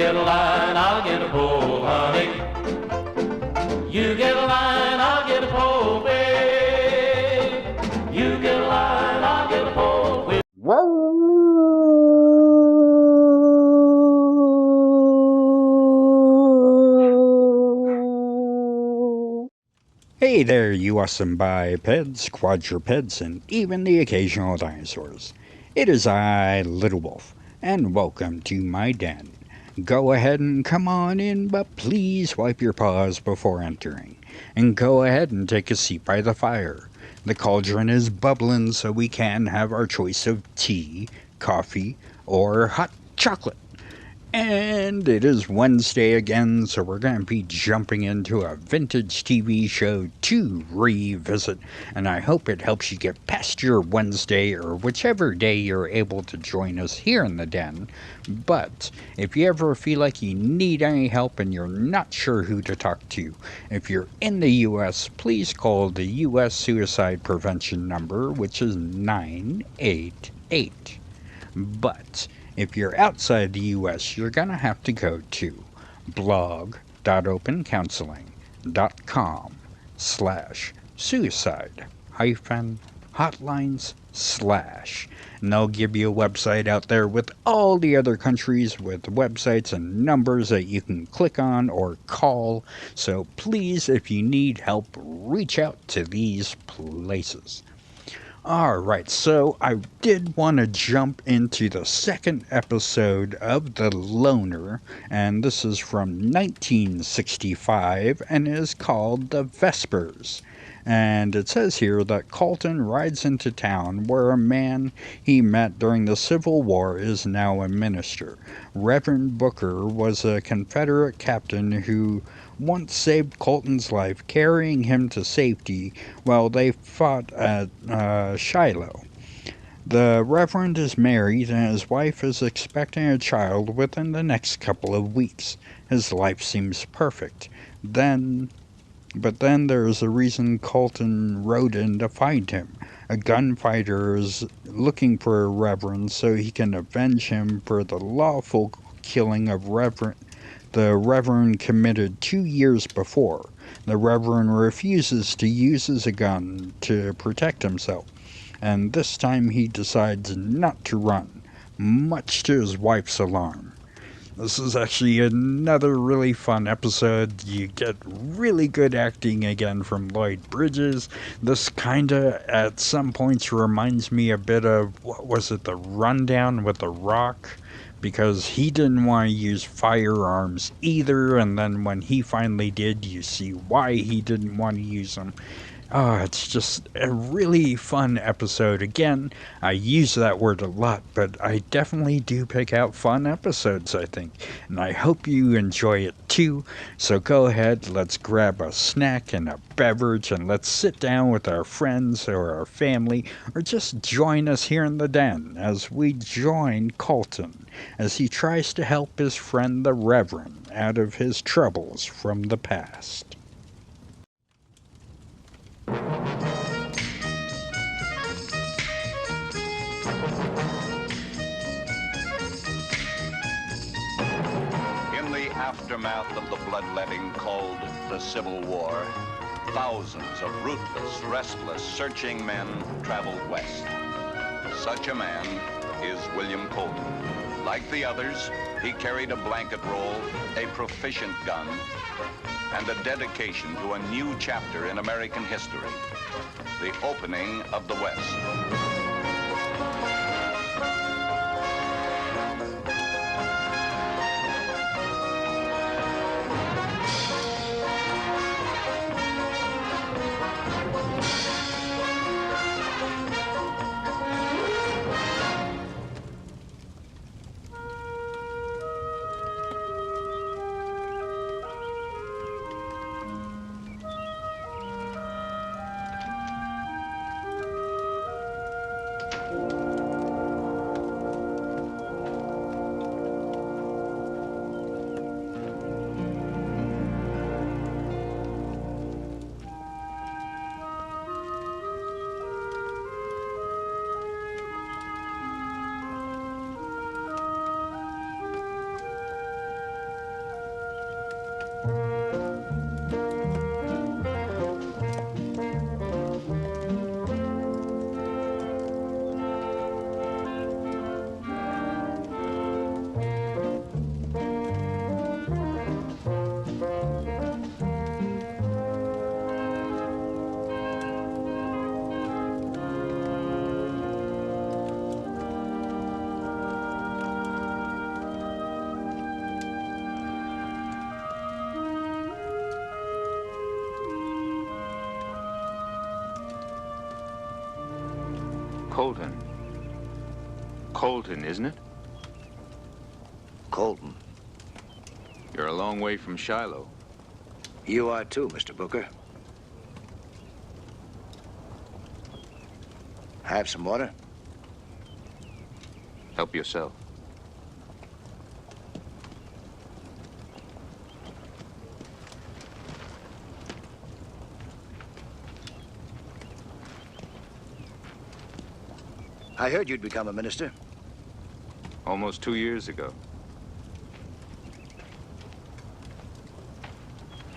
get a line, I'll get a pole, honey. You get a line, I'll get a pole, babe. You get a line, I'll get a pole. Hey there, you awesome bipeds, quadrupeds, and even the occasional dinosaurs. It is I, Little Wolf, and welcome to my den. Go ahead and come on in, but please wipe your paws before entering. And go ahead and take a seat by the fire. The cauldron is bubbling so we can have our choice of tea, coffee, or hot chocolate. And it is Wednesday again, so we're going to be jumping into a vintage TV show to revisit, and I hope it helps you get past your Wednesday or whichever day you're able to join us here in the den. But if you ever feel like you need any help and you're not sure who to talk to, if you're in the U.S., please call the U.S. Suicide Prevention number, which is 988. But if you're outside the U.S., you're going to have to go to blog.opencounseling.com/suicide-hotlines/ and they'll give you a website out there with all the other countries with websites and numbers that you can click on or call. So please, if you need help, reach out to these places. Alright, so I did want to jump into the second episode of The Loner, and this is from 1965 and is called The Vespers. And it says here that Colton rides into town where a man he met during the Civil War is now a minister. Reverend Booker was a Confederate captain who once saved Colton's life, carrying him to safety while they fought at Shiloh. The Reverend is married and his wife is expecting a child within the next couple of weeks. His life seems perfect. But then there is a reason Colton rode in to find him. A gunfighter is looking for a Reverend so he can avenge him for the lawful killing of the Reverend committed 2 years before. The Reverend refuses to use his gun to protect himself, and this time he decides not to run, much to his wife's alarm. This is actually another really fun episode. You get really good acting again from Lloyd Bridges. This kinda, at some points, reminds me a bit of, what was it, The Rundown with The Rock? Because he didn't want to use firearms either, and then when he finally did, you see why he didn't want to use them. It's just a really fun episode. Again, I use that word a lot, but I definitely do pick out fun episodes, I think. And I hope you enjoy it too. So go ahead, let's grab a snack and a beverage, and let's sit down with our friends or our family, or just join us here in the den as we join Colton as he tries to help his friend the Reverend out of his troubles from the past. In the aftermath of the bloodletting called the Civil War, thousands of ruthless, restless, searching men traveled west. Such a man is William Colton. Like the others, he carried a blanket roll, a proficient gun, and a dedication to a new chapter in American history, the opening of the West. Colton. Colton, isn't it? Colton. You're a long way from Shiloh. You are too, Mr. Booker. Have some water? Help yourself. I heard you'd become a minister. Almost 2 years ago.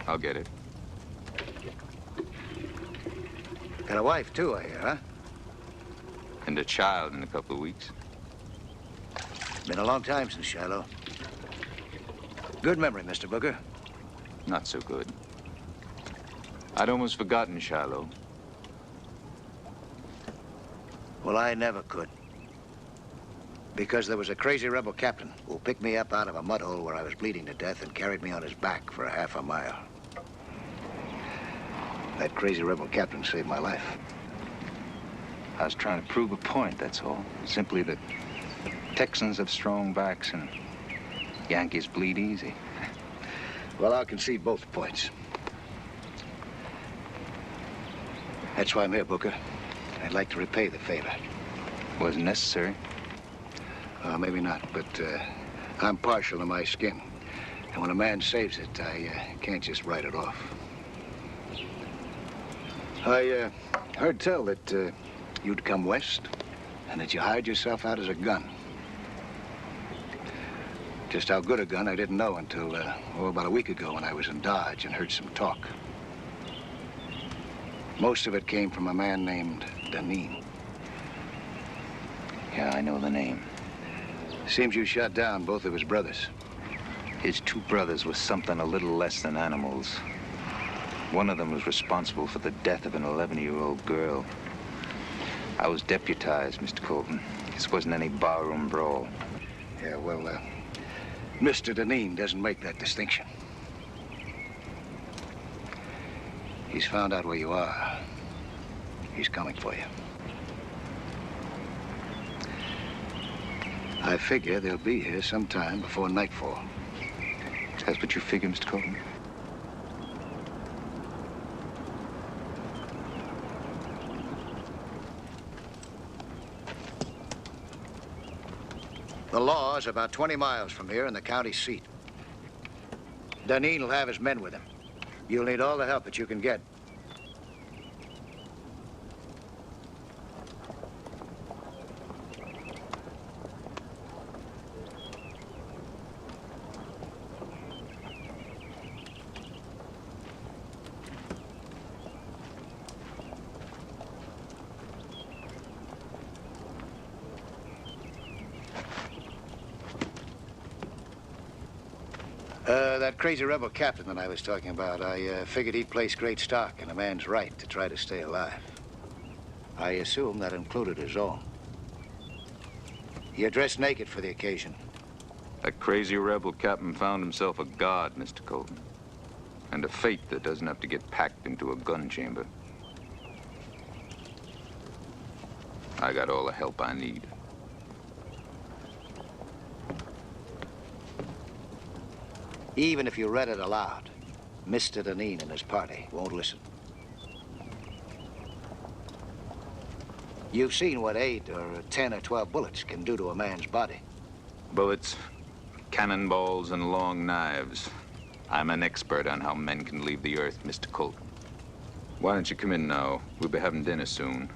I'll get it. Got a wife, too, I hear, huh? And a child in a couple of weeks. Been a long time since Shiloh. Good memory, Mr. Booker. Not so good. I'd almost forgotten Shiloh. Well, I never could. Because there was a crazy rebel captain who picked me up out of a mud hole where I was bleeding to death and carried me on his back for a half a mile. That crazy rebel captain saved my life. I was trying to prove a point, that's all. Simply that Texans have strong backs and Yankees bleed easy. Well, I'll concede both points. That's why I'm here, Booker. I'd like to repay the favor. Wasn't necessary. Maybe not, but I'm partial to my skin. And when a man saves it, I can't just write it off. I heard tell that you'd come west and that you hired yourself out as a gun. Just how good a gun I didn't know until, about a week ago when I was in Dodge and heard some talk. Most of it came from a man named Deneen. Yeah, I know the name. Seems you shot down both of his brothers. His two brothers were something a little less than animals. One of them was responsible for the death of an 11-year-old girl. I was deputized, Mr. Colton. This wasn't any barroom brawl. Yeah, well, Mr. Deneen doesn't make that distinction. He's found out where you are. He's coming for you. I figure they'll be here sometime before nightfall. That's what you figure, Mr. Colton? The law is about 20 miles from here in the county seat. Deneen will have his men with him. You'll need all the help that you can get. That crazy rebel captain that I was talking about, I figured he'd place great stock in a man's right to try to stay alive. I assume that included his own. He dressed naked for the occasion. That crazy rebel captain found himself a god, Mr. Colton. And a fate that doesn't have to get packed into a gun chamber. I got all the help I need. Even if you read it aloud, Mr. Deneen and his party won't listen. You've seen what 8 or 10 or 12 bullets can do to a man's body. Bullets, cannonballs, and long knives. I'm an expert on how men can leave the earth, Mr. Colton. Why don't you come in now? We'll be having dinner soon.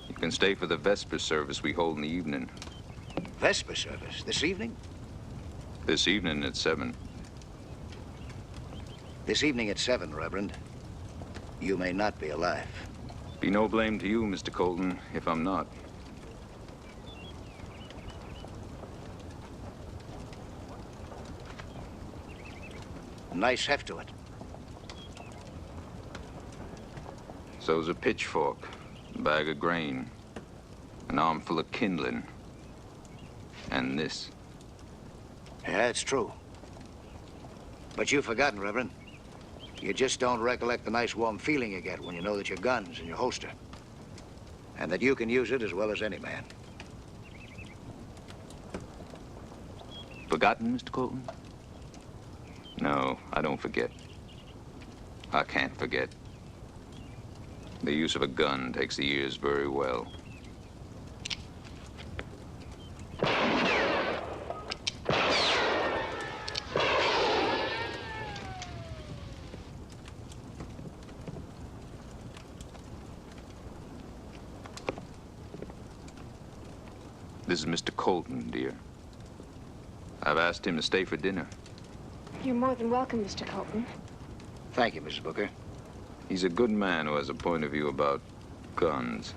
You can stay for the Vespers service we hold in the evening. Vesper service? This evening? This evening at 7. This evening at 7, Reverend. You may not be alive. Be no blame to you, Mr. Colton, if I'm not. Nice heft to it. So's a pitchfork, a bag of grain, an armful of kindling, and this. Yeah, it's true. But you've forgotten, Reverend. You just don't recollect the nice warm feeling you get when you know that your gun's in your holster. and that you can use it as well as any man. Forgotten, Mr. Colton? No, I don't forget. I can't forget. The use of a gun takes the years very well. This is Mr. Colton, dear. I've asked him to stay for dinner. You're more than welcome, Mr. Colton. Thank you, Mrs. Booker. He's a good man who has a point of view about guns.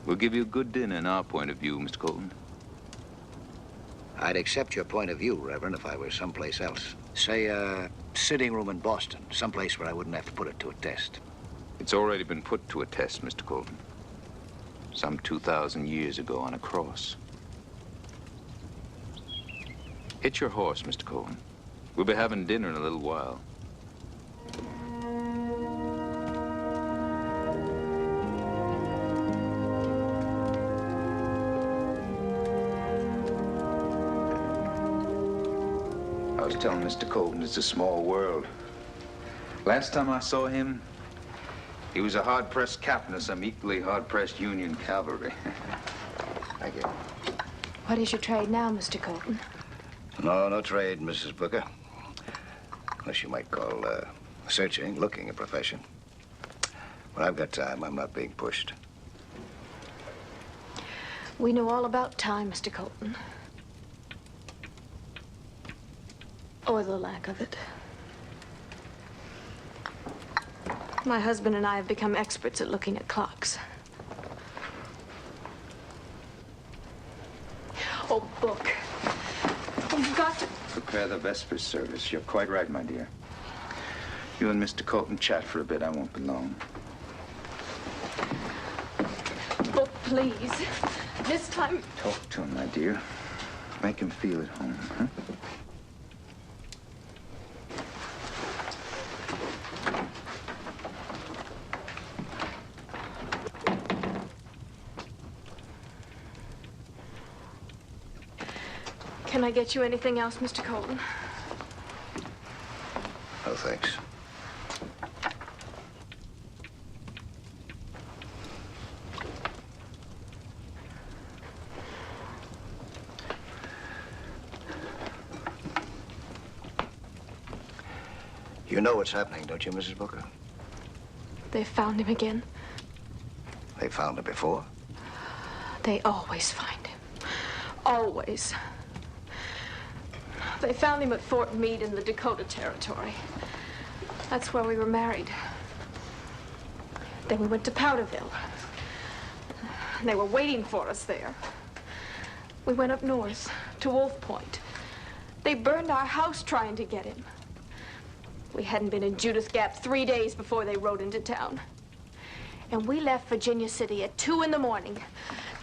We'll give you a good dinner in our point of view, Mr. Colton. I'd accept your point of view, Reverend, if I were someplace else. Say, a sitting room in Boston, someplace where I wouldn't have to put it to a test. It's already been put to a test, Mr. Colton. Some 2,000 years ago on a cross. Hitch your horse, Mr. Colton. We'll be having dinner in a little while. I was telling Mr. Colton it's a small world. Last time I saw him, he was a hard-pressed captain of some equally hard-pressed Union cavalry. Thank you. What is your trade now, Mr. Colton? No trade, Mrs. Booker. Unless you might call searching, looking a profession. When I've got time, I'm not being pushed. We know all about time, Mr. Colton. Or the lack of it. My husband and I have become experts at looking at clocks. Oh, book. You've got to... Prepare the Vespers service. You're quite right, my dear. You and Mr. Colton chat for a bit. I won't be long. Book, please. This time... Talk to him, my dear. Make him feel at home, huh? Can I get you anything else, Mr. Colton? No, thanks. You know what's happening, don't you, Mrs. Booker? They found him again. They found him before. They always find him. Always. They found him at Fort Meade in the Dakota Territory. That's where we were married. Then we went to Powderville. They were waiting for us there. We went up north to Wolf Point. They burned our house trying to get him. We hadn't been in Judith Gap 3 days before they rode into town. And we left Virginia City at 2 in the morning,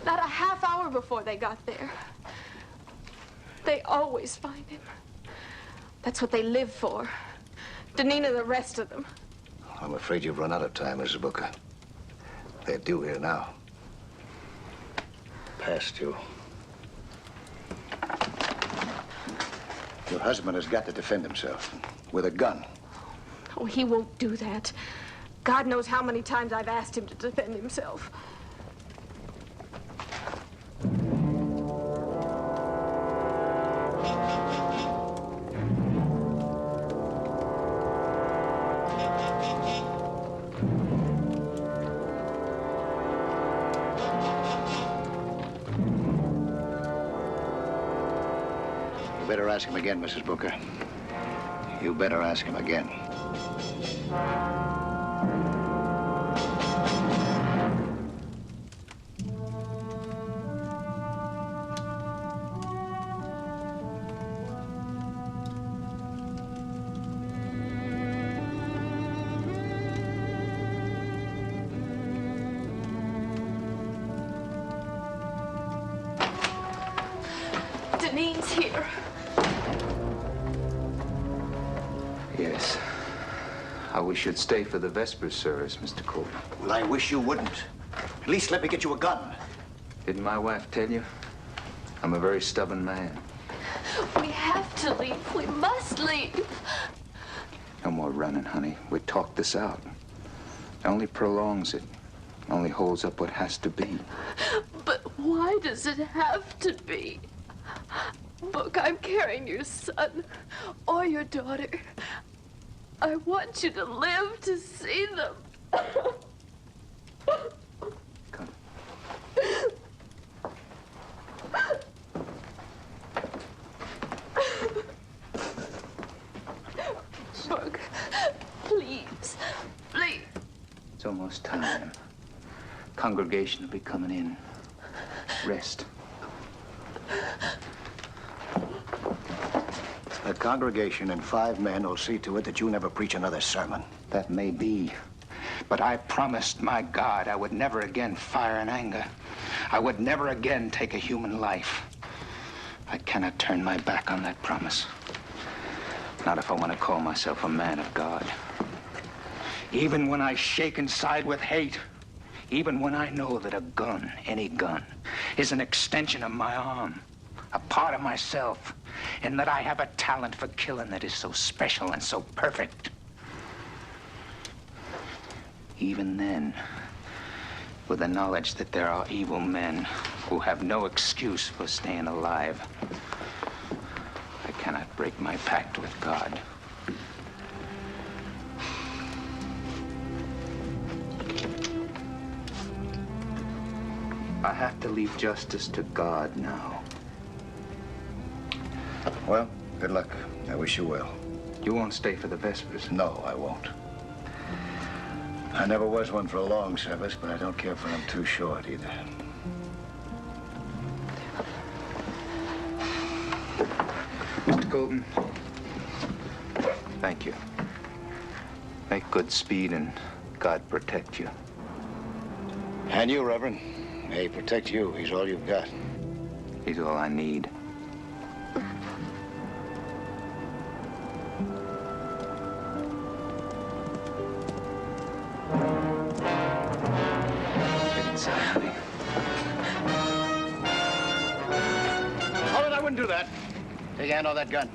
not a half hour before they got there. They always find him. That's what they live for. Danina, the rest of them. I'm afraid you've run out of time, Mrs. Booker. They're due here now. Past you. Your husband has got to defend himself with a gun. Oh, he won't do that. God knows how many times I've asked him to defend himself. You better ask him again, Mrs. Booker. You better ask him again. Danine's here. Yes. I wish you'd stay for the Vespers service, Mr. Colton. Well, I wish you wouldn't. At least let me get you a gun. Didn't my wife tell you? I'm a very stubborn man. We have to leave. We must leave. No more running, honey. We talked this out. It only prolongs it. Only holds up what has to be. But why does it have to be? Look, I'm carrying your son or your daughter. I want you to live to see them. Come. Look, please, please. It's almost time. Congregation will be coming in. Rest. The congregation and 5 men will see to it that you never preach another sermon. That may be. But I promised my God I would never again fire in anger. I would never again take a human life. I cannot turn my back on that promise. Not if I want to call myself a man of God. Even when I shake inside with hate, even when I know that a gun, any gun, is an extension of my arm, a part of myself, and that I have a talent for killing that is so special and so perfect. Even then, with the knowledge that there are evil men who have no excuse for staying alive, I cannot break my pact with God. I have to leave justice to God now. Well, good luck. I wish you well. You won't stay for the Vespers? No, I won't. I never was one for a long service, but I don't care for them too short either. Mr. Colton, thank you. Make good speed and God protect you. And you, Reverend. May he protect you. He's all you've got. He's all I need. Get inside, honey. Hold it, I wouldn't do that. Take your hand off that gun.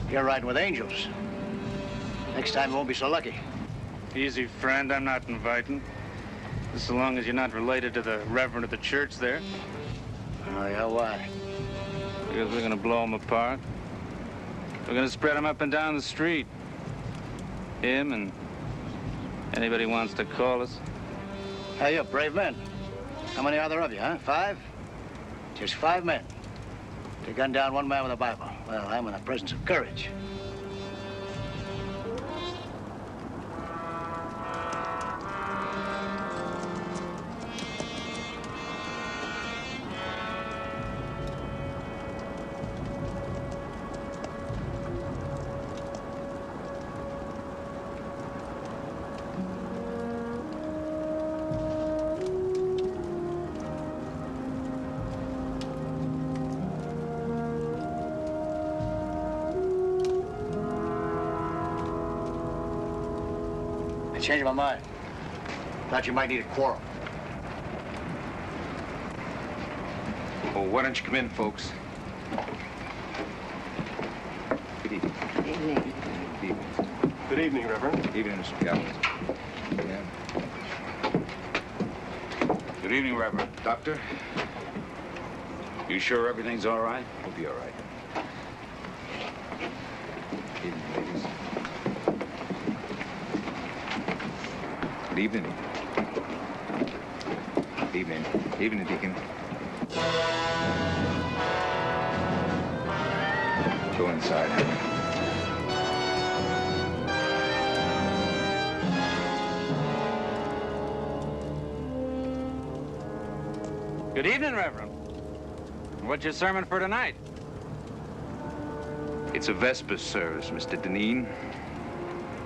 You're riding with angels. Next time you won't be so lucky. Easy, friend. I'm not inviting. Just so long as you're not related to the reverend of the church there. Oh, yeah, why? Because we're gonna blow him apart. We're gonna spread him up and down the street. Him and anybody wants to call us. Hey, you're brave men. How many are there of you, huh? 5? Just 5 men. To gun down one man with a Bible. Well, I'm in the presence of courage. Changed my mind. Thought you might need a quarrel. Oh, why don't you come in, folks? Good evening. Good evening. Good evening. Good evening, Reverend. Good evening, Mr. Galvin. Yeah. Good evening, Reverend. Doctor, you sure everything's all right? We'll be all right. Good evening, ladies. Good evening. Good evening. Evening, Deacon. Go inside, Henry. Good evening, Reverend. What's your sermon for tonight? It's a Vespers service, Mr. Deneen.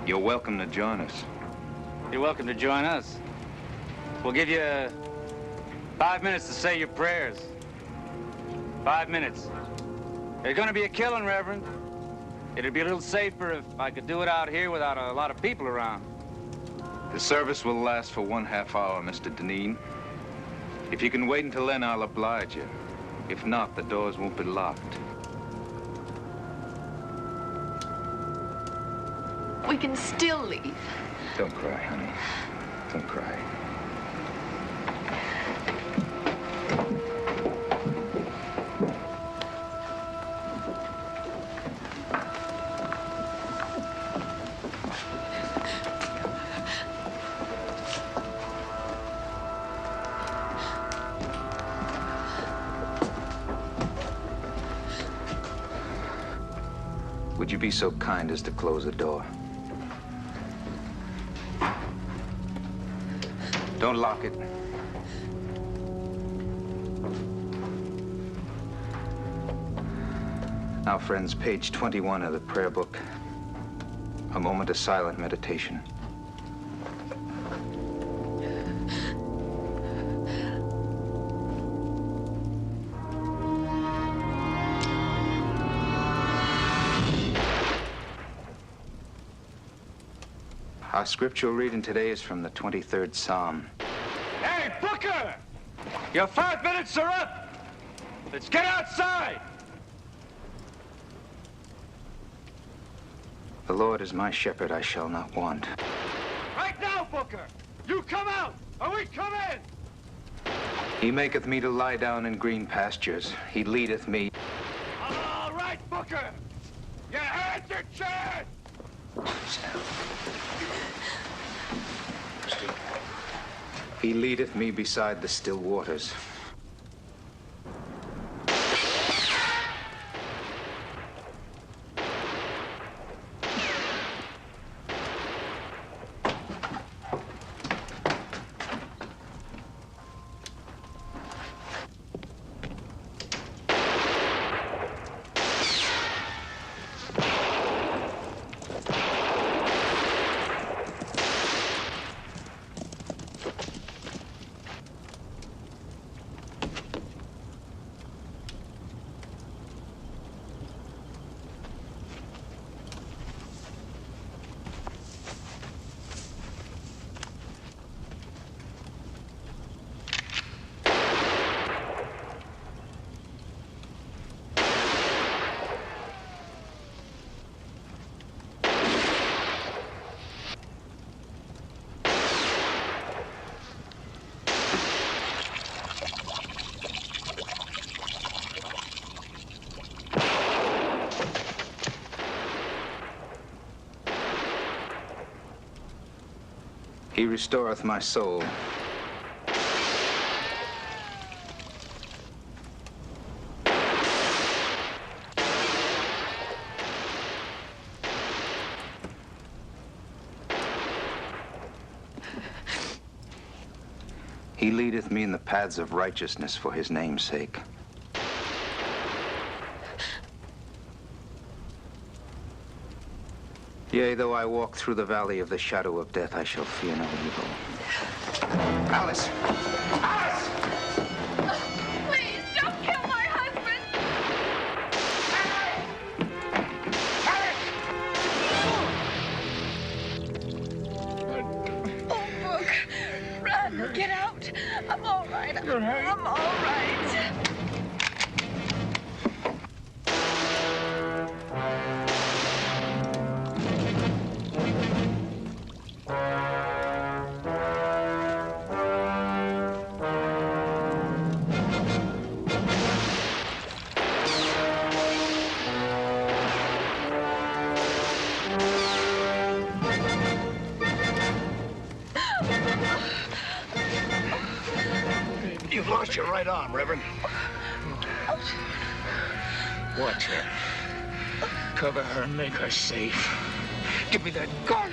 You're welcome to join us. You're welcome to join us. We'll give you 5 minutes to say your prayers. 5 minutes. There's gonna be a killing, Reverend. It'd be a little safer if I could do it out here without a lot of people around. The service will last for 1/2 hour, Mr. Deneen. If you can wait until then, I'll oblige you. If not, the doors won't be locked. We can still leave. Don't cry, honey. Don't cry. Would you be so kind as to close the door? Don't lock it. Now, friends, page 21 of the prayer book. A moment of silent meditation. Our scriptural reading today is from the 23rd Psalm. Hey, Booker! Your 5 minutes are up! Let's get outside! The Lord is my shepherd, I shall not want. Right now, Booker! You come out, or we come in! He maketh me to lie down in green pastures. He leadeth me. All right, Booker! You had your chance! He leadeth me beside the still waters. He restoreth my soul. He leadeth me in the paths of righteousness for his name's sake. Yea, though I walk through the valley of the shadow of death, I shall fear no evil. Alice! Alice! Please, don't kill my husband! Oh, Book, run, get out. I'm all right. I'm all right. You've lost your right arm, Reverend. Watch her. Cover her and make her safe. Give me that gun!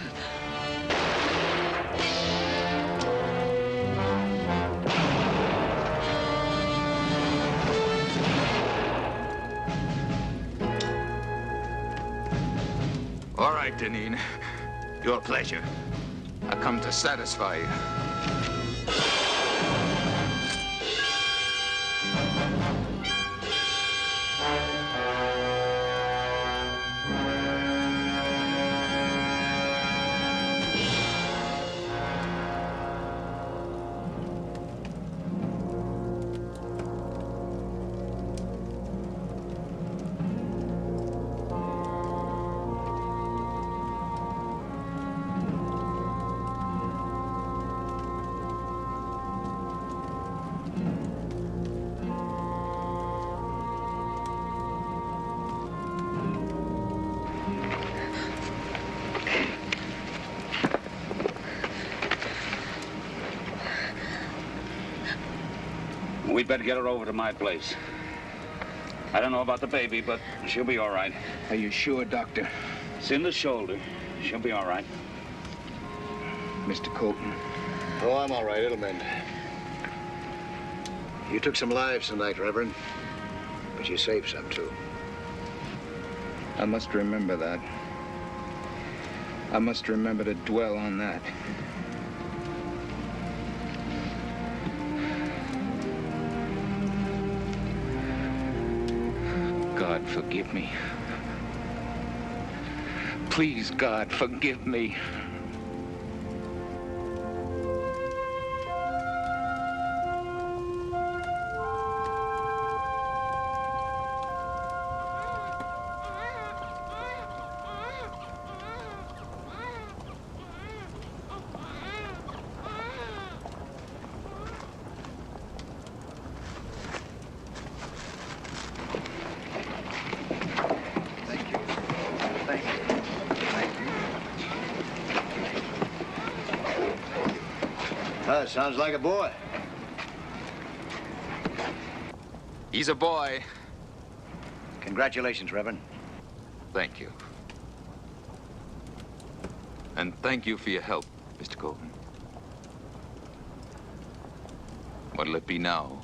All right, Deneen. Your pleasure. I come to satisfy you. We'd better get her over to my place. I don't know about the baby, but she'll be all right. Are you sure, Doctor? It's in the shoulder. She'll be all right. Mr. Colton. Oh, I'm all right. It'll mend. You took some lives tonight, Reverend. But you saved some, too. I must remember that. I must remember to dwell on that. God, forgive me. Please, God, forgive me. Sounds like a boy. He's a boy. Congratulations, Reverend. Thank you. And thank you for your help, Mr. Colton. What'll it be now?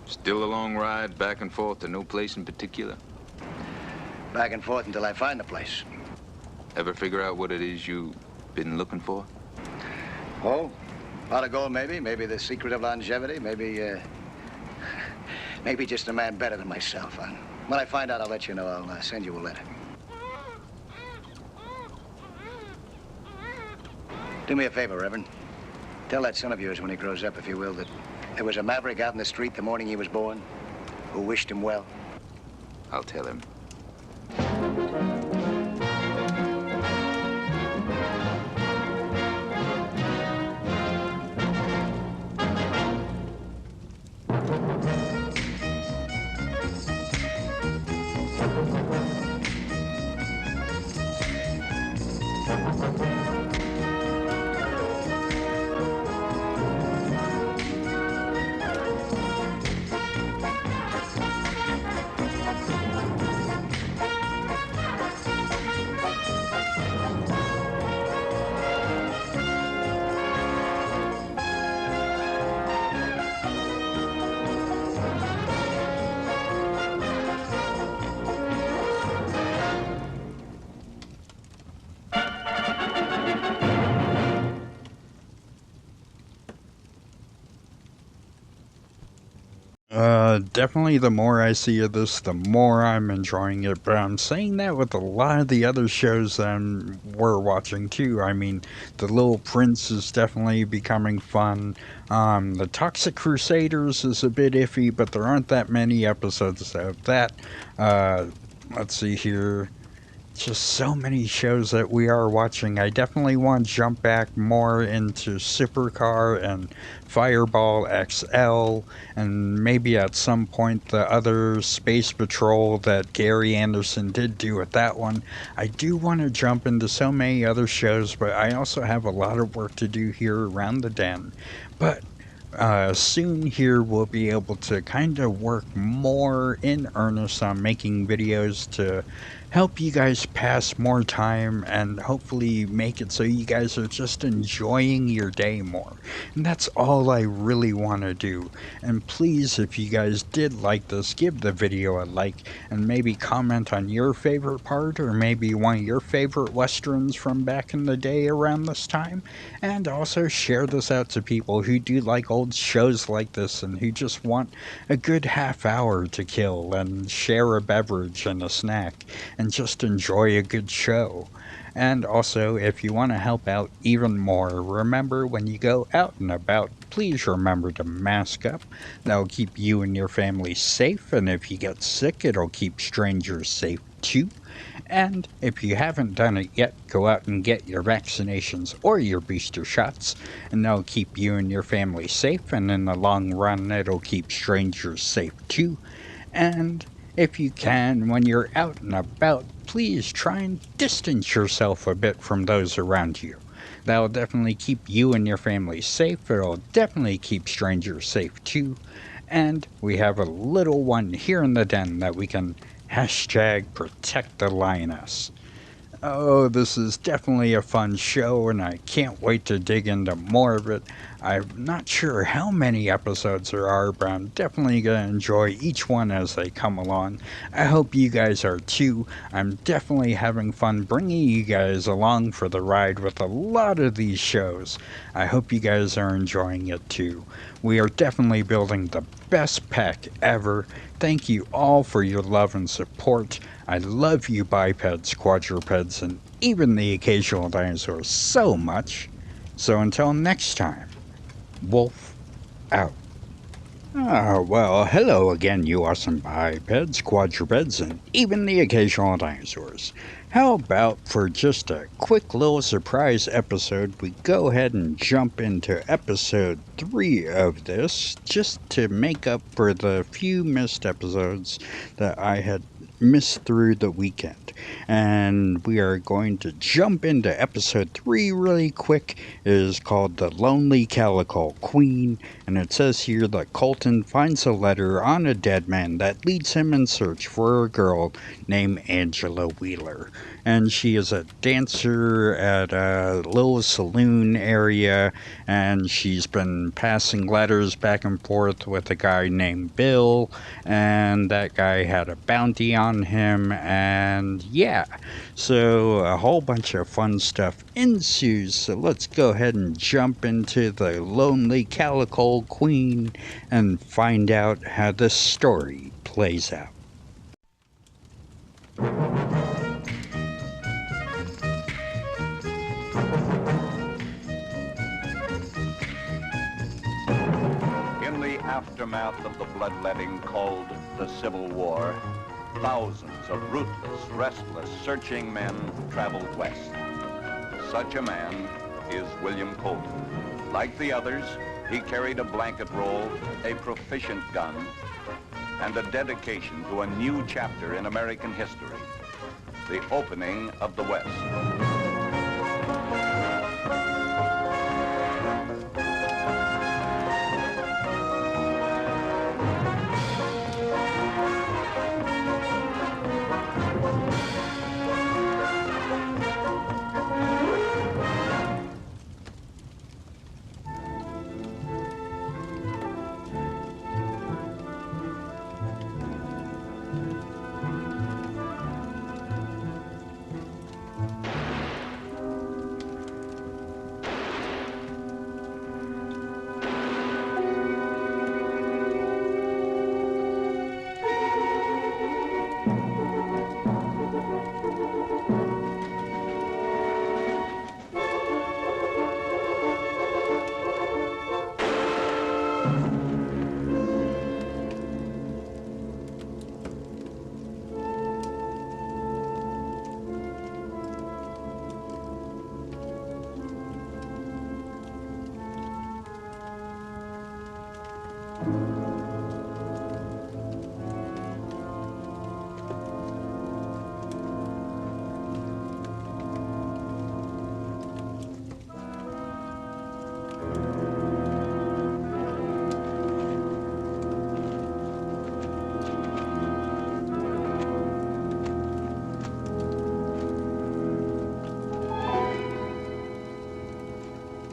Still a long ride back and forth to no place in particular? Back and forth until I find the place. Ever figure out what it is you've been looking for? Oh? Pot of gold, maybe. Maybe the secret of longevity. Maybe just a man better than myself. When I find out, I'll let you know. I'll send you a letter. Do me a favor, Reverend. Tell that son of yours when he grows up, if you will, that there was a maverick out in the street the morning he was born who wished him well. I'll tell him. Definitely the more I see of this, the more I'm enjoying it, but I'm saying that with a lot of the other shows that we're watching too. I mean, The Little Prince is definitely becoming fun. The Toxic Crusaders is a bit iffy, but there aren't that many episodes of that. Let's see here. Just so many shows that we are watching. I definitely want to jump back more into Supercar and Fireball XL, and maybe at some point the other Space Patrol that Gary Anderson did do with that one. I do want to jump into so many other shows, but I also have a lot of work to do here around the den. But soon here we'll be able to kind of work more in earnest on making videos to help you guys pass more time and hopefully make it so you guys are just enjoying your day more. And that's all I really want to do. And please, if you guys did like this, give the video a like and maybe comment on your favorite part or maybe one of your favorite westerns from back in the day around this time. And also share this out to people who do like old shows like this and who just want a good half hour to kill and share a beverage and a snack and just enjoy a good show. And also, if you want to help out even more, remember when you go out and about, please remember to mask up. That'll keep you and your family safe, and if you get sick, it'll keep strangers safe too. And if you haven't done it yet, go out and get your vaccinations or your booster shots, and that'll keep you and your family safe, and in the long run, it'll keep strangers safe too. And if you can, when you're out and about, please try and distance yourself a bit from those around you. That'll definitely keep you and your family safe. It'll definitely keep strangers safe too. And we have a little one here in the den that we can hashtag protect the lioness. Oh, this is definitely a fun show, and I can't wait to dig into more of it. I'm not sure how many episodes there are, but I'm definitely going to enjoy each one as they come along. I hope you guys are too. I'm definitely having fun bringing you guys along for the ride with a lot of these shows. I hope you guys are enjoying it too. We are definitely building the best pack ever. Thank you all for your love and support. I love you bipeds, quadrupeds, and even the occasional dinosaurs so much. So until next time, Wolf out. Well, hello again, you awesome bipeds, quadrupeds, and even the occasional dinosaurs. How about for just a quick little surprise episode, we go ahead and jump into episode 3 of this, just to make up for the few missed episodes that I had missed through the weekend. And we are going to jump into episode 3 really quick. It is called The Lonely Calico Queen, and it says here that Colton finds a letter on a dead man that leads him in search for a girl named Angela Wheeler. And she is a dancer at a little saloon area, and she's been passing letters back and forth with a guy named Bill, and that guy had a bounty on him, and yeah, so a whole bunch of fun stuff ensues. So let's go ahead and jump into The Lonely Calico Queen and find out how this story plays out. In the aftermath of the bloodletting called the Civil War, thousands of ruthless, restless, searching men traveled west. Such a man is William Colton. Like the others, he carried a blanket roll, a proficient gun, and a dedication to a new chapter in American history, the opening of the West.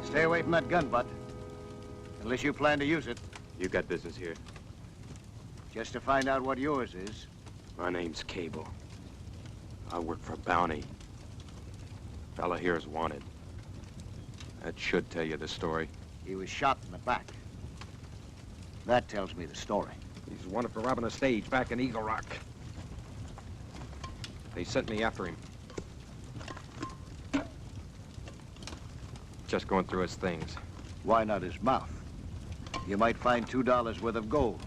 Stay away from that gun butt. Unless you plan to use it. You got business here? Just to find out what yours is. My name's Cable. I work for Bounty. Fella here is wanted. That should tell you the story. He was shot in the back. That tells me the story. He's wanted for robbing a stage back in Eagle Rock. They sent me after him. Just going through his things. Why not his mouth? You might find $2 worth of gold.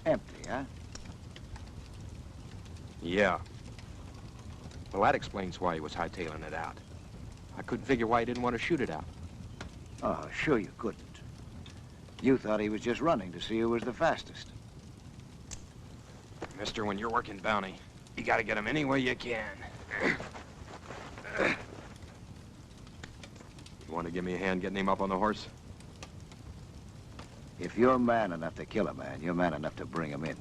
Empty, huh? Yeah. Well, that explains why he was hightailing it out. I couldn't figure why he didn't want to shoot it out. Oh, sure you couldn't. You thought he was just running to see who was the fastest. Mister, when you're working bounty, you gotta get them any way you can. You want to give me a hand getting him up on the horse? If you're man enough to kill a man, you're man enough to bring him in.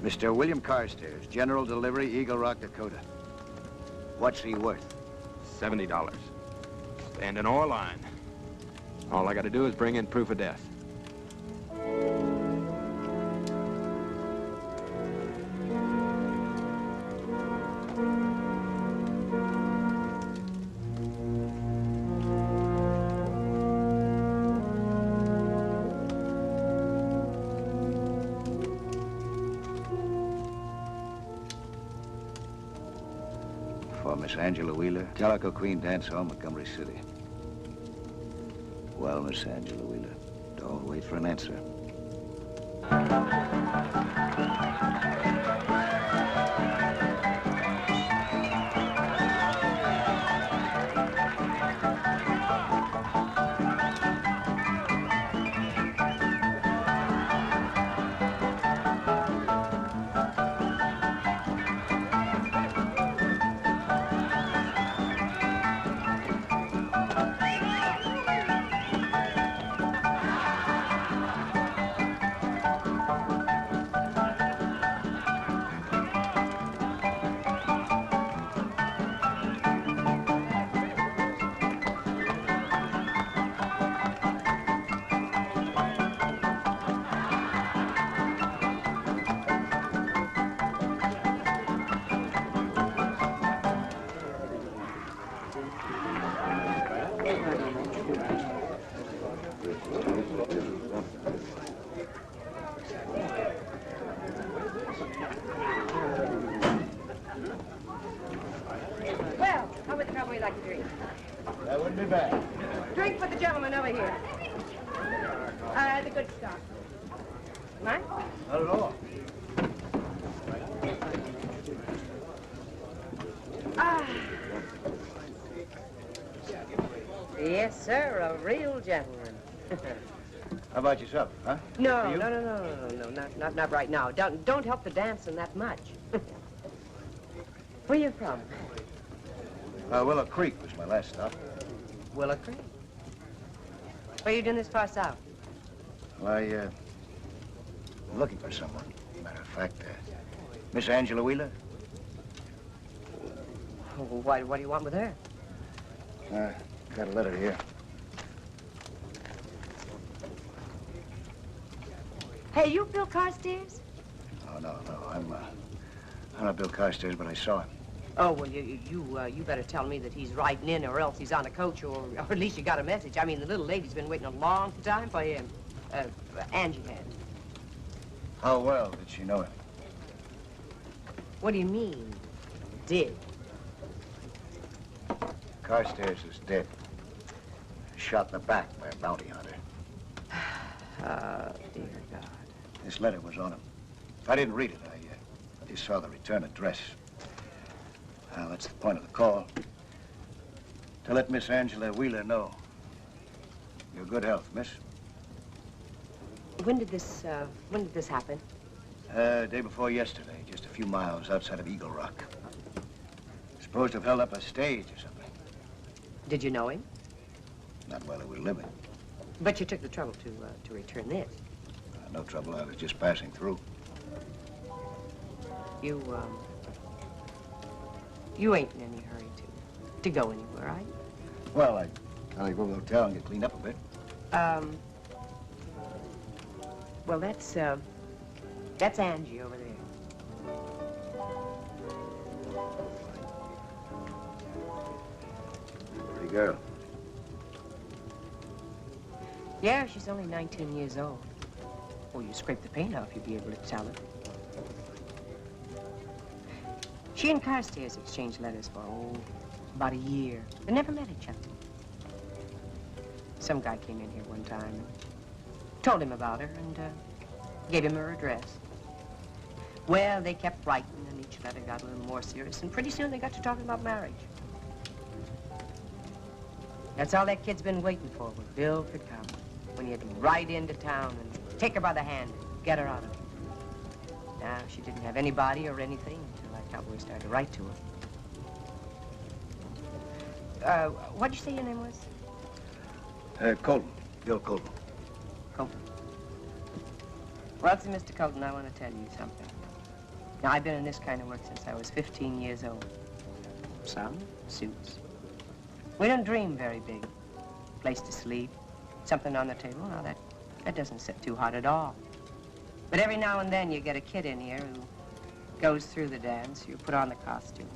Mr. William Carstairs, General Delivery, Eagle Rock, Dakota. What's he worth? $70. Stand in our line. All I gotta do is bring in proof of death. For Miss Angela Wheeler, Calico Queen Dance Hall, Montgomery City. Well, Miss Angela Wheeler, don't wait for an answer. Well, how much trouble would you like to drink? That wouldn't be bad. Drink for the gentleman over here. The good stuff. Mine? Not at all. Ah. Yes, sir, a real gentleman. How about yourself, huh? No, For you? no, not right now. Don't help the dancing that much. Where you from? Willow Creek was my last stop. Willow Creek. What are you doing this far south? Well, I'm looking for someone. Matter of fact, Miss Angela Wheeler. Oh, what do you want with her? Got a letter here. Hey, you Bill Carstairs? Oh, no. I'm not Bill Carstairs, but I saw him. Oh, well, you better tell me that he's riding in or else he's on a coach or at least you got a message. I mean, the little lady's been waiting a long time for him. Angie had. How well did she know him? What do you mean, did? Carstairs is dead. Shot in the back by a bounty hunter. Oh, dear God. This letter was on him. I didn't read it. I just saw the return address. Now, that's the point of the call. To let Miss Angela Wheeler know. Your good health, miss. When did this happen? Day before yesterday, just a few miles outside of Eagle Rock. Supposed to have held up a stage or something. Did you know him? Not while he was living. But you took the trouble to return this. No trouble, I was just passing through. You ain't in any hurry to go anywhere, right? Well, I go to the hotel and get cleaned up a bit. Well, that's Angie over there. Pretty girl. Yeah, she's only 19 years old. Well, you scrape the paint off, you'd be able to tell her. She and Carstairs exchanged letters for, about a year. They never met each other. Some guy came in here one time and told him about her and gave him her address. Well, they kept writing and each letter got a little more serious, and pretty soon they got to talking about marriage. That's all that kid's been waiting for, when Bill could come. When he'd ride into town and take her by the hand and get her out of it. Now, she didn't have anybody or anything until that cowboy started to write to her. What'd you say your name was? Colton. Bill Colton. Colton. Well, see, Mr. Colton, I want to tell you something. Now, I've been in this kind of work since I was 15 years old. Some suits. We don't dream very big. Place to sleep, something on the table. Now, that doesn't sit too hot at all. But every now and then you get a kid in here who goes through the dance. You put on the costume.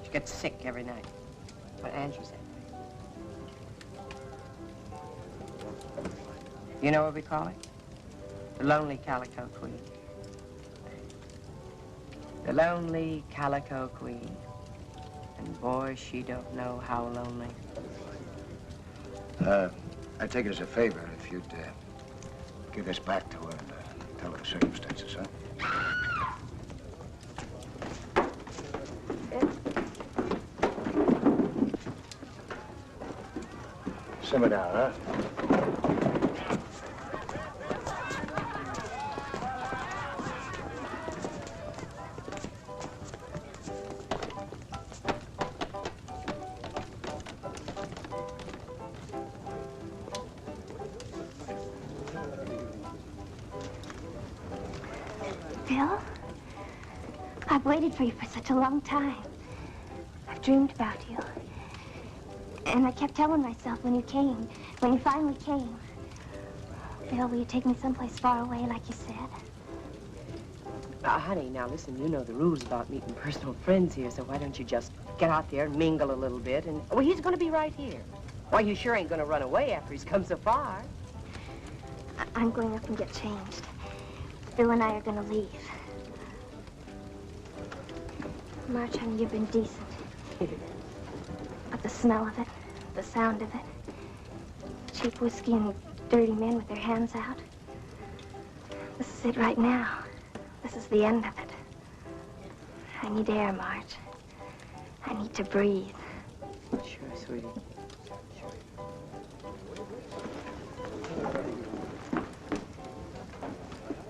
She gets sick every night. What Angie said. You know what we call it? The Lonely Calico Queen. The Lonely Calico Queen. And boy, she don't know how lonely. I'd take it as a favor if you'd give this back to her and tell her the circumstances, huh? Simmer down, huh? Bill, I've waited for you for such a long time. I've dreamed about you. And I kept telling myself when you finally came, Bill, will you take me someplace far away like you said? Honey, now listen, you know the rules about meeting personal friends here, so why don't you just get out there and mingle a little bit and... Well, he's gonna be right here. Why, you sure ain't gonna run away after he's come so far. I'm going up and get changed. Bill and I are gonna leave. March, honey, you've been decent. But the smell of it, the sound of it, cheap whiskey and dirty men with their hands out. This is it right now. This is the end of it. I need air, March. I need to breathe. Sure, sweetie.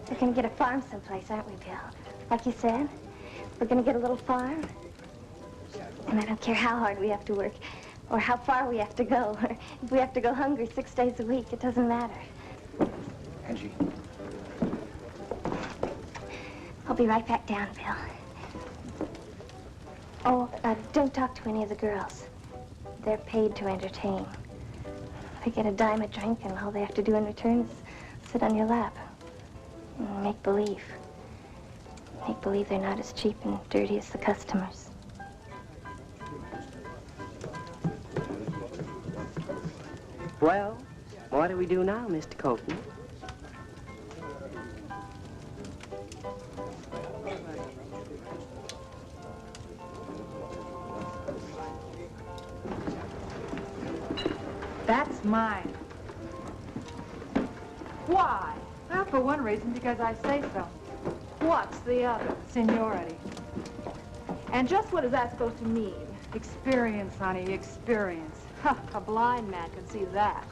We're gonna get a farm someplace, aren't we, Bill? Like you said, we're gonna get a little farm. And I don't care how hard we have to work, or how far we have to go, or if we have to go hungry 6 days a week, it doesn't matter. Angie. I'll be right back down, Bill. Oh, don't talk to any of the girls. They're paid to entertain. They get a dime a drink, and all they have to do in return is sit on your lap. And make believe. Make believe they're not as cheap and dirty as the customers. Well, what do we do now, Mr. Colton? That's mine. Why? Well, for one reason, because I say so. What's the other? Seniority. And just what is that supposed to mean? Experience, honey, experience. Huh, a blind man can see that.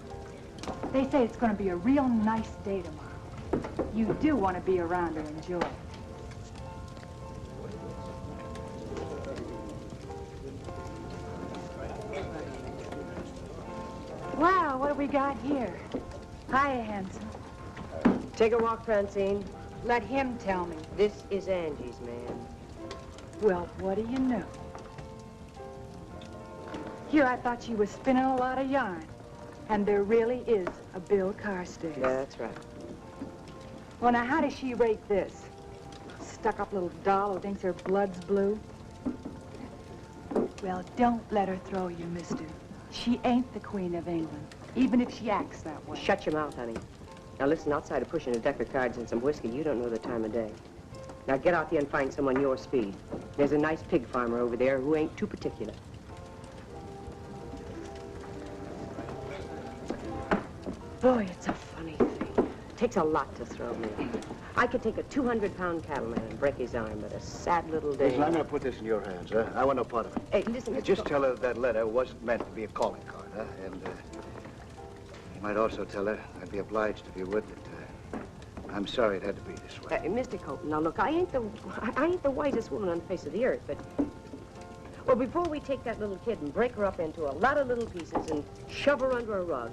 They say it's going to be a real nice day tomorrow. You do want to be around to enjoy it. Wow, what have we got here? Hiya, handsome. Take a walk, Francine. Let him tell me. This is Angie's man. Well, what do you know? Here, I thought she was spinning a lot of yarn. And there really is a Bill Carstairs. Yeah, that's right. Well, now, how does she rate this? Stuck-up little doll who thinks her blood's blue? Well, don't let her throw you, mister. She ain't the Queen of England, even if she acts that way. Shut your mouth, honey. Now, listen, outside of pushing a deck of cards and some whiskey, you don't know the time of day. Now, get out there and find someone your speed. There's a nice pig farmer over there who ain't too particular. Boy, it's a funny thing. takes a lot to throw me. I could take a 200-pound cattleman and break his arm, but a sad little day. Listen, I'm going to put this in your hands, huh? I want no part of it. Hey, listen, Just tell her that letter wasn't meant to be a calling card, huh? And you might also tell her, I'd be obliged if you would, that I'm sorry it had to be this way. Mr. Colton, now look, I ain't the wisest woman on the face of the earth, but... Well, before we take that little kid and break her up into a lot of little pieces and shove her under a rug...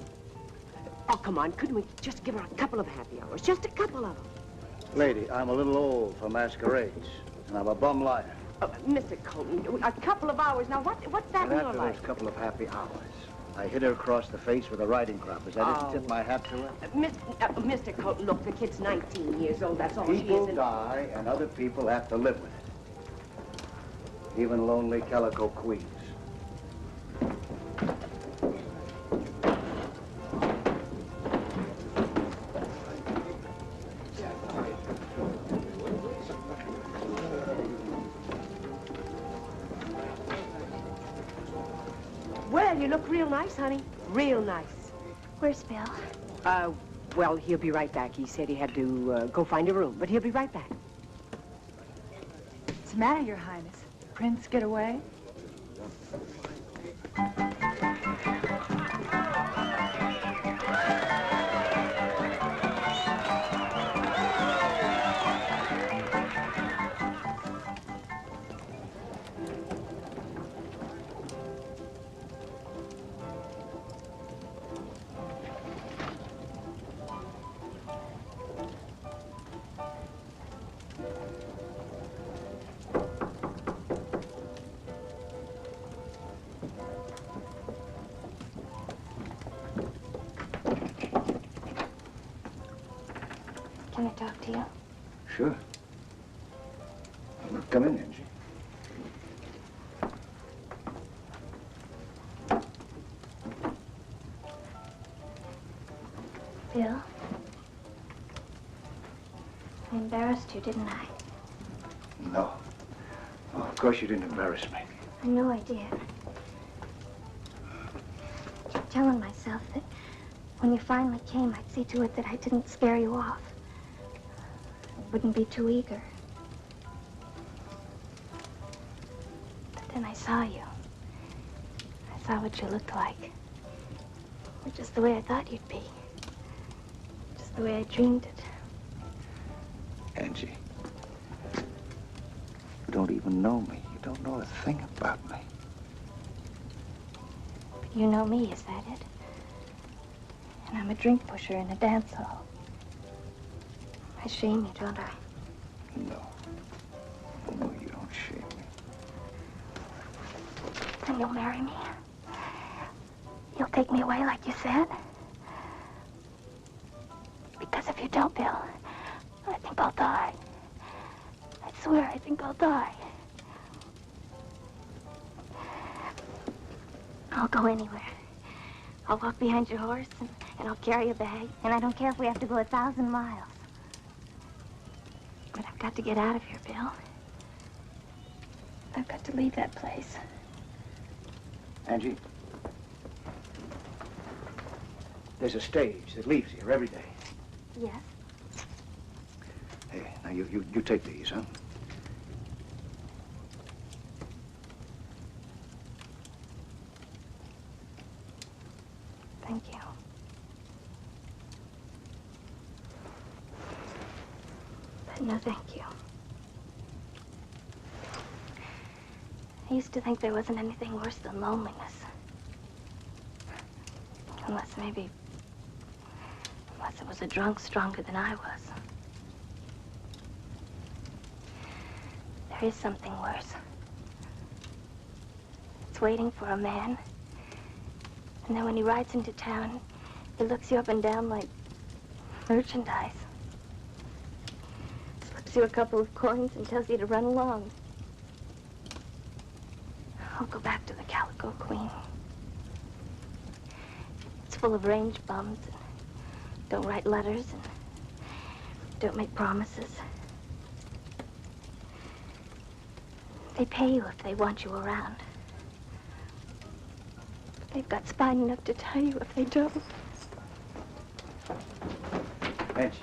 Oh, come on, couldn't we just give her a couple of happy hours? Just a couple of them. Lady, I'm a little old for masquerades, and I'm a bum liar. Mr. Colton, a couple of hours. Now, what's that And in your after life? those couple of happy hours, I hit her across the face with a riding crop. Is that it? Tip my hat to her? Mr. Colton, look, the kid's 19 years old. That's all she is. People die, and other people have to live with it. Even lonely calico queens. Well, you look real nice, honey. Real nice. Where's Bill? Well, he'll be right back. He said he had to go find a room, but he'll be right back. What's the matter, Your Highness? Prince get away? Can I talk to you? Sure. Come in, Angie. Bill? I embarrassed you, didn't I? No. Oh, of course you didn't embarrass me. I know I did. I kept telling myself that when you finally came, I'd see to it that I didn't scare you off. I wouldn't be too eager. But then I saw you. I saw what you looked like. Or just the way I thought you'd be. Just the way I dreamed it. Angie, you don't even know me. You don't know a thing about me. But you know me, is that it? And I'm a drink pusher in a dance hall. I shame you, don't I? No. No, you don't shame me. Then you'll marry me? You'll take me away like you said? Because if you don't, Bill, I think I'll die. I swear I think I'll die. I'll go anywhere. I'll walk behind your horse and I'll carry a bag. And I don't care if we have to go 1,000 miles. But I've got to get out of here, Bill. I've got to leave that place. Angie, there's a stage that leaves here every day. Yes? Hey, now you take these, huh? Thank you. But no, thank you. I used to think there wasn't anything worse than loneliness. Unless it was a drunk stronger than I was. There is something worse. It's waiting for a man. And then when he rides into town, he looks you up and down like merchandise. Slips you a couple of coins and tells you to run along. I'll go back to the Calico Queen. It's full of range bums and don't write letters and don't make promises. They pay you if they want you around. But they've got spine enough to tell you if they don't. Pinch.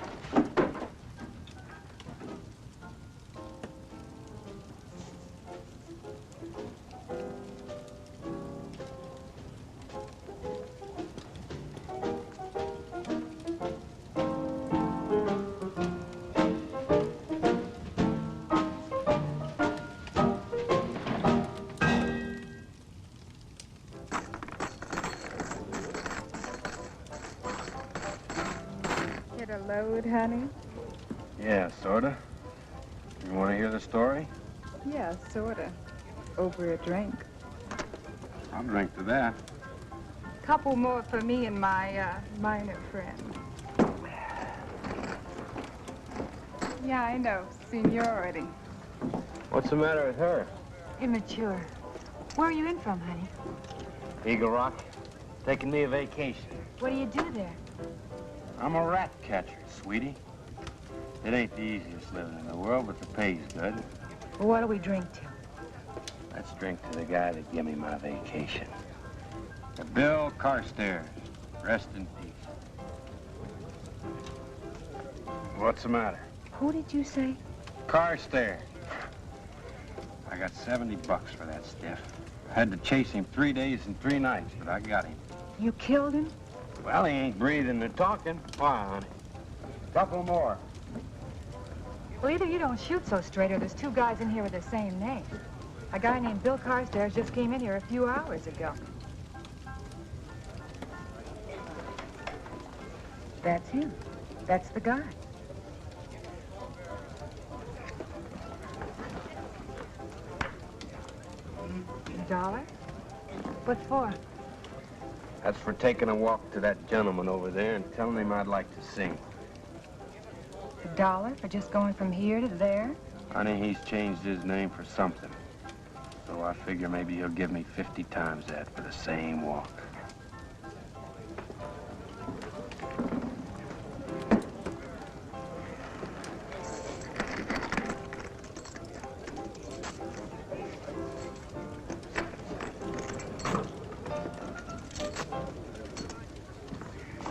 Get a load, honey? Yeah, sorta. You want to hear the story? Yeah, sorta. Over a drink. I'll drink to that. Couple more for me and my minor friend. Yeah, I know. Seniority. What's the matter with her? Immature. Where are you in from, honey? Eagle Rock. Taking me a vacation. What do you do there? I'm a rat catcher, sweetie. It ain't the easiest living in the world, but the pay's good. Well, what do we drink to? Let's drink to the guy that gave me my vacation. To Bill Carstairs. Rest in peace. What's the matter? Who did you say? Carstairs. I got $70 for that stiff. I had to chase him 3 days and 3 nights, but I got him. You killed him? Well, he ain't breathing or talking. Why, honey? Couple more. Well, either you don't shoot so straight or there's 2 guys in here with the same name. A guy named Bill Carstairs just came in here a few hours ago. That's him. That's the guy. $1? What for? That's for taking a walk to that gentleman over there and telling him I'd like to sing. $1 for just going from here to there? Honey, he's changed his name for something. So I figure maybe he'll give me 50 times that for the same walk.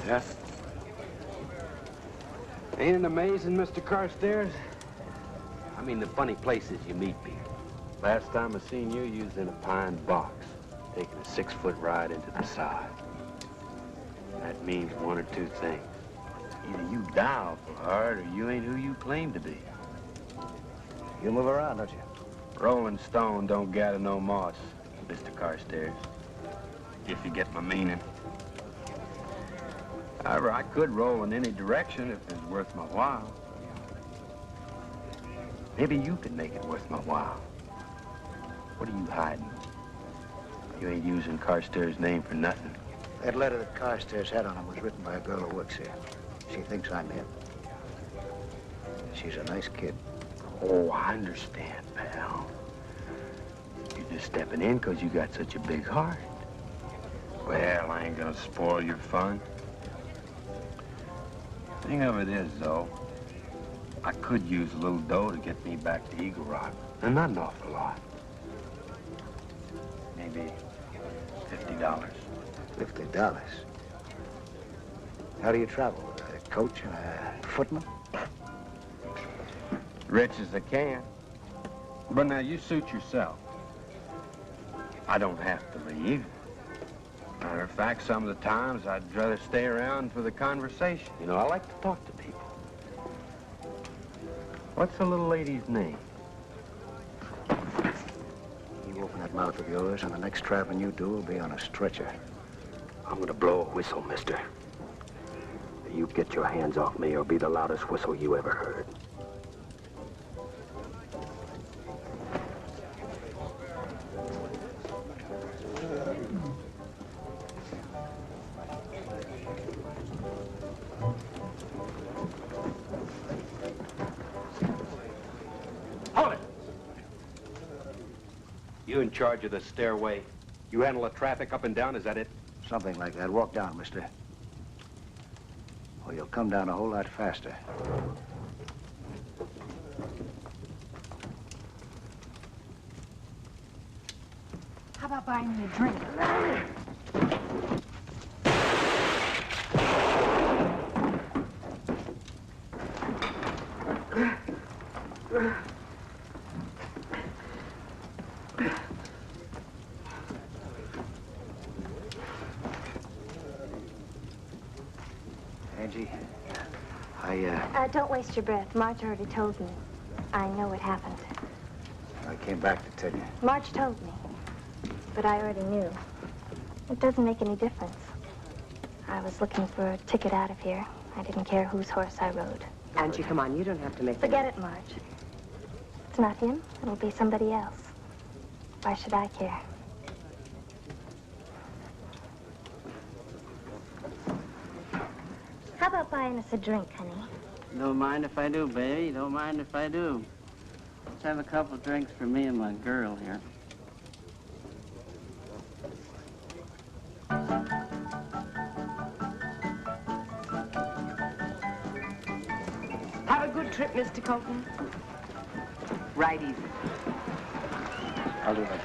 Yeah. Ain't it amazing, Mr. Carstairs? I mean, the funny places you meet people. Last time I seen you was in a pine box, taking a 6-foot ride into the side. That means 1 or 2 things. Either you die awful hard, or you ain't who you claim to be. You move around, don't you? Rolling stone don't gather no moss, Mr. Carstairs. If you get my meaning. However, I could roll in any direction if it's worth my while. Maybe you could make it worth my while. What are you hiding? You ain't using Carstairs' name for nothing. That letter that Carstairs had on him was written by a girl who works here. She thinks I'm him. She's a nice kid. Oh, I understand, pal. You're just stepping in because you got such a big heart. Well, I ain't gonna spoil your fun. Thing of it is, though, I could use a little dough to get me back to Eagle Rock. And not an awful lot. Maybe $50. $50? How do you travel? With a coach and a footman? Rich as I can. But now, you suit yourself. I don't have to leave. Matter of fact, some of the times I'd rather stay around for the conversation. You know, I like to talk to people. What's the little lady's name? You open that mouth of yours, and the next traveling you do will be on a stretcher. I'm gonna blow a whistle, mister. You get your hands off me, or be the loudest whistle you ever heard. You in charge of the stairway? You handle the traffic up and down, is that it? Something like that. Walk down, mister. Or you'll come down a whole lot faster. How about buying me a drink? Angie. Don't waste your breath. Marge already told me. I know what happened. I came back to tell you. Marge told me, but I already knew. It doesn't make any difference. I was looking for a ticket out of here. I didn't care whose horse I rode. Angie, come on, you don't have to make Forget it, Marge. It's not him. It'll be somebody else. Why should I care? How about buying us a drink, honey? Don't mind if I do, baby. Don't mind if I do. Let's have a couple drinks for me and my girl here. Have a good trip, Mr. Colton. Ride easy. I'll do that.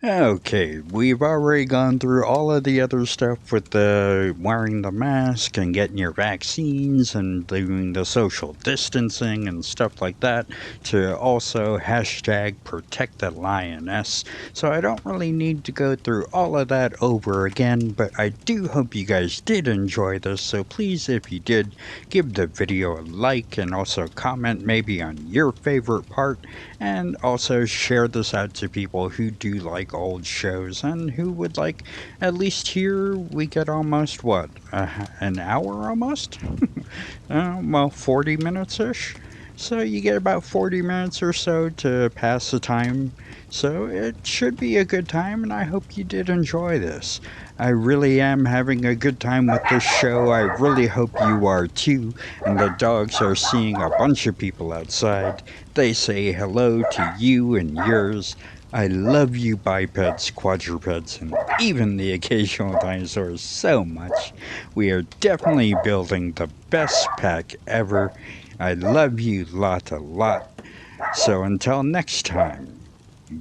Okay, we've already gone through all of the other stuff with the wearing the mask and getting your vaccines and doing the social distancing and stuff like that, to also hashtag protect the lioness. So I don't really need to go through all of that over again, but I do hope you guys did enjoy this. So please, if you did, give the video a like and also comment maybe on your favorite part, and also share this out to people who do like old shows and who would like at least hear we get almost what, an hour almost? Well, 40 minutes ish. So you get about 40 minutes or so to pass the time. So it should be a good time, and I hope you did enjoy this. I really am having a good time with this show. I really hope you are too. And the dogs are seeing a bunch of people outside. They say hello to you and yours. I love you bipeds, quadrupeds, and even the occasional dinosaurs so much. We are definitely building the best pack ever. I love you lot a lot. So until next time,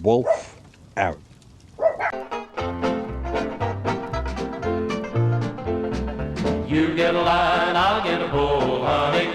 Wolf out. You get a line, I'll get a pole, honey.